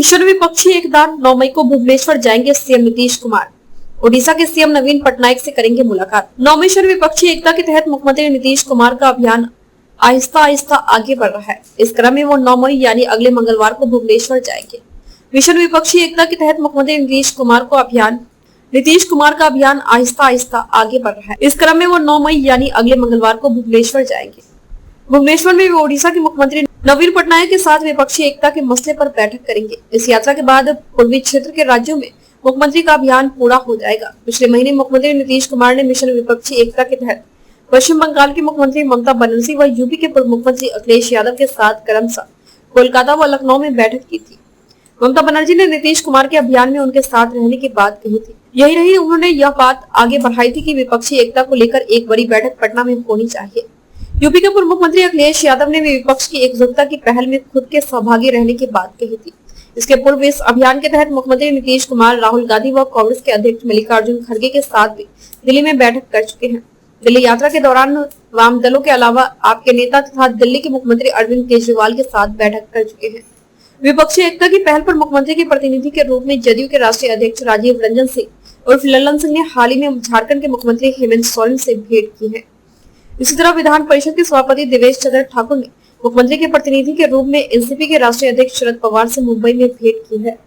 Mission विपक्षी एकता 9 मई को भुवनेश्वर जाएंगे सीएम नीतीश कुमार। ओडिशा के सीएम नवीन पटनायक से करेंगे मुलाकात। 9 मिशन विपक्षी एकता के तहत मुख्यमंत्री नीतीश कुमार का अभियान आहिस्ता आहिस्ता आगे बढ़ रहा है। इस क्रम में वो 9 मई यानी अगले मंगलवार को भुवनेश्वर जाएंगे। मिशन विपक्षी एकता के तहत मुख्यमंत्री नीतीश कुमार का अभियान आहिस्ता आहिस्ता आगे बढ़ रहा है। इस क्रम में वो 9 मई यानी अगले मंगलवार को भुवनेश्वर जाएंगे। भुवनेश्वर में वे ओडिशा के मुख्यमंत्री नवीन पटनायक के साथ विपक्षी एकता के मसले पर बैठक करेंगे। इस यात्रा के बाद पूर्वी क्षेत्र के राज्यों में मुख्यमंत्री का अभियान पूरा हो जाएगा। पिछले महीने मुख्यमंत्री नीतीश कुमार ने मिशन विपक्षी एकता के तहत पश्चिम बंगाल की मुख्यमंत्री ममता बनर्जी व यूपी के पूर्व मुख्यमंत्री अखिलेश यादव के साथ क्रमशः कोलकाता व लखनऊ में बैठक की थी। ममता बनर्जी ने नीतीश कुमार के अभियान में उनके साथ रहने की बात कही थी। यही नहीं, उन्होंने यह बात आगे बढ़ाई थी कि विपक्षी एकता को लेकर एक बड़ी बैठक पटना में होनी चाहिए। यूपी के पूर्व मुख्यमंत्री अखिलेश यादव ने भी विपक्ष की एकजुटता की पहल में खुद के सहभागी रहने की बात कही थी। इसके पूर्व इस अभियान के तहत मुख्यमंत्री नीतीश कुमार राहुल गांधी व कांग्रेस के अध्यक्ष मल्लिकार्जुन खड़गे के साथ भी दिल्ली में बैठक कर चुके हैं। दिल्ली यात्रा के दौरान वाम दलों के अलावा आपके नेता तथा दिल्ली के मुख्यमंत्री अरविंद केजरीवाल के साथ बैठक कर चुके हैं। विपक्षी एकता की पहल पर मुख्यमंत्री के प्रतिनिधि के रूप में जदयू के राष्ट्रीय अध्यक्ष राजीव रंजन सिंह और ललन सिंह ने हाल ही में झारखंड के मुख्यमंत्री हेमंत सोरेन से भेंट की है। इसी तरह विधान परिषद के सभापति देवेश चंद्र ठाकुर ने मुख्यमंत्री के प्रतिनिधि के रूप में एनसीपी के राष्ट्रीय अध्यक्ष शरद पवार से मुंबई में भेंट की है।